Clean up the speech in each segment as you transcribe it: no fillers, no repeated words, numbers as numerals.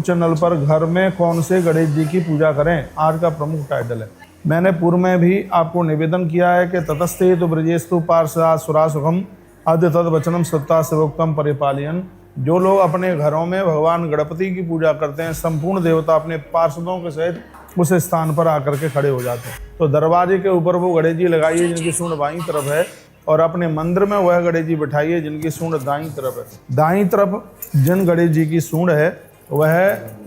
Channel पर घर में कौन से गणेश जी की पूजा करें, आज का प्रमुख टाइटल है। मैंने पूर्व में भी आपको निवेदन किया है कि ततस्ते तो ब्रजेस्तु पार्षदा सुरासुखम अद्य तद वचनम सत्ता सेवोक्तम परिपालयन। जो लोग अपने घरों में भगवान गणपति की पूजा करते हैं, संपूर्ण देवता अपने पार्षदों के सहित उस स्थान पर आकर के खड़े हो जाते हैं। तो दरवाजे के ऊपर वो गणेश जी लगाइए जिनकी सूंड बाईं तरफ है, और अपने मंदिर में वह गणेश जी बिठाइए जिनकी सूंड दाईं तरफ है। दाईं तरफ जिन गणेश जी की सूंड है वह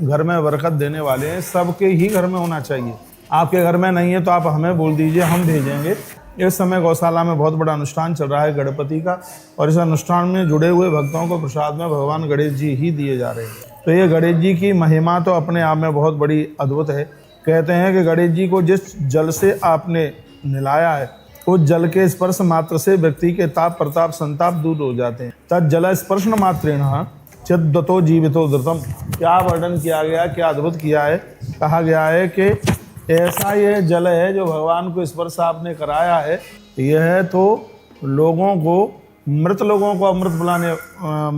घर में बरकत देने वाले हैं, सबके ही घर में होना चाहिए। आपके घर में नहीं है तो आप हमें बोल दीजिए, हम भेजेंगे। इस समय गौशाला में बहुत बड़ा अनुष्ठान चल रहा है गणपति का, और इस अनुष्ठान में जुड़े हुए भक्तों को प्रसाद में भगवान गणेश जी ही दिए जा रहे हैं। तो ये गणेश जी की महिमा तो अपने आप में बहुत बड़ी अद्भुत है। कहते हैं कि गणेश जी को जिस जल से आपने नहलाया है, उस जल के स्पर्श मात्र से व्यक्ति के ताप प्रताप संताप दूर हो जाते हैं। तत् जल स्पर्शन मात्रेण चिद्वतो जीवितो धृतम। क्या वर्णन किया गया, क्या अद्भुत किया है। कहा गया है कि ऐसा यह जल है जो भगवान को स्पर्श आपने कराया है, यह तो लोगों को मृत लोगों को अमृत पिलाने,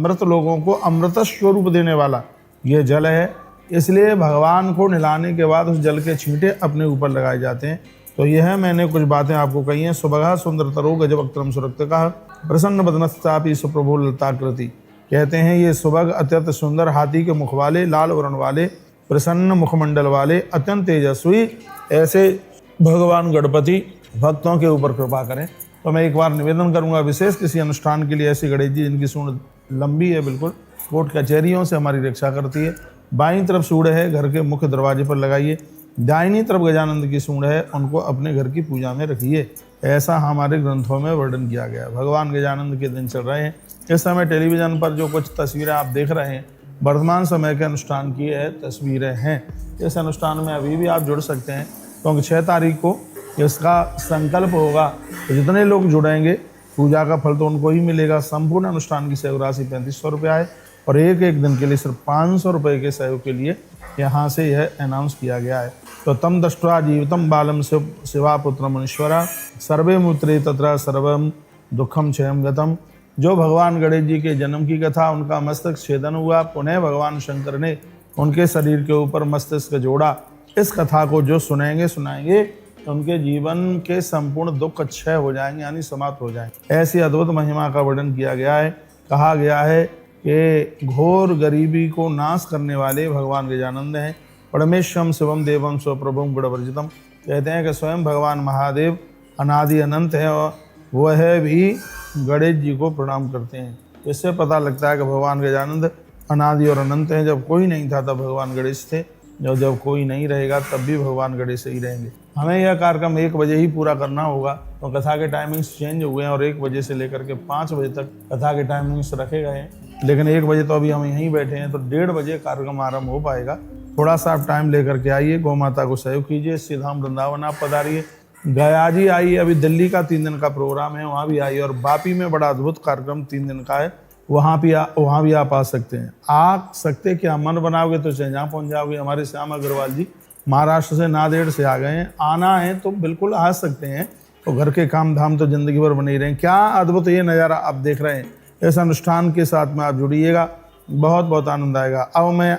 मृत लोगों को अमृत स्वरूप देने वाला यह जल है। इसलिए भगवान को नहलाने के बाद उस जल के छींटे अपने ऊपर लगाए जाते हैं। तो यह मैंने कुछ बातें आपको कही हैं। सुबह सुंदरतरो गजवक्त्रम सुरक्तकः प्रसन्न बदनस्तापि सुप्रभो लताकृति। कहते हैं ये सुबह अत्यंत सुंदर, हाथी के मुख वाले, लाल वर्ण वाले, प्रसन्न मुखमंडल वाले, अत्यंत तेजस्वी ऐसे भगवान गणपति भक्तों के ऊपर कृपा करें। तो मैं एक बार निवेदन करूंगा, विशेष किसी अनुष्ठान के लिए ऐसी गणेश जी जिनकी सूंड लंबी है, बिल्कुल कोर्ट कचहरियों से हमारी रक्षा करती है। बाईं तरफ सूंड है, घर के मुख्य दरवाजे पर लगाइए। दाहिनी तरफ गजानंद की सूंड है, उनको अपने घर की पूजा में रखिए। ऐसा हमारे ग्रंथों में वर्णन किया गया। भगवान गजानंद के दिन चल रहे हैं। इस समय टेलीविज़न पर जो कुछ तस्वीरें आप देख रहे हैं, वर्तमान समय के अनुष्ठान की यह तस्वीरें हैं। इस अनुष्ठान में अभी भी आप जुड़ सकते हैं, क्योंकि 6 तारीख को इसका संकल्प होगा। तो जितने लोग जुड़ेंगे पूजा का फल तो उनको ही मिलेगा। संपूर्ण अनुष्ठान की सहयोग राशि 3500 रुपया है, और एक एक दिन के लिए सिर्फ 500 रुपये के सहयोग के लिए यहाँ से यह अनाउंस किया गया है। तो तम दृष्ट्वा जीवितम बालम शिवा पुत्र मनीश्वरा सर्वे मूत्रे तत्र सर्वम दुखम क्षयम गतम। जो भगवान गणेश जी के जन्म की कथा, उनका मस्तक छेदन हुआ, पुनः भगवान शंकर ने उनके शरीर के ऊपर मस्तिष्क जोड़ा। इस कथा को जो सुनाएंगे तो उनके जीवन के संपूर्ण दुख क्षय हो जाएंगे, यानी समाप्त हो जाएंगे। ऐसी अद्भुत महिमा का वर्णन किया गया है। कहा गया है कि घोर गरीबी को नाश करने वाले भगवान गजानंद हैं। परमेश्वरम शिवम देवम स्वप्रभुम गुणवर्जितम। कहते हैं कि स्वयं भगवान महादेव अनादि अनंत है, और वह भी गणेश जी को प्रणाम करते हैं। इससे पता लगता है कि भगवान गजानंद अनादि और अनंत हैं। जब कोई नहीं था तब भगवान गणेश थे, जब कोई नहीं रहेगा तब भी भगवान गणेश ही रहेंगे। हमें यह कार्यक्रम 1 बजे ही पूरा करना होगा, तो कथा के टाइमिंग्स चेंज हुए हैं, और 1 बजे से लेकर के 5 बजे तक कथा के टाइमिंग्स रखे गए हैं। लेकिन 1 बजे तो अभी हम यहीं बैठे हैं, तो 1:30 बजे कार्यक्रम आरंभ हो पाएगा। थोड़ा सा आप टाइम लेकर के आइए, गौ माता को सहयोग कीजिए। श्री धाम वृंदावन आप पधारिए, गया जी आइए, अभी दिल्ली का 3 दिन का प्रोग्राम है, वहाँ भी आइए। और वापी में बड़ा अद्भुत कार्यक्रम 3 दिन का है, वहाँ भी आप आ सकते हैं। आ सकते क्या, मन बनाओगे तो जहाँ पहुँच जाओगे। हमारे श्याम अग्रवाल जी महाराष्ट्र से नांदेड़ से आ गए हैं। आना है तो बिल्कुल आ सकते हैं। तो घर के काम धाम तो जिंदगी भर बने ही रहें। क्या अद्भुत ये नज़ारा आप देख रहे हैं। इस अनुष्ठान के साथ में आप जुड़िएगा, बहुत बहुत आनंद आएगा। अब मैं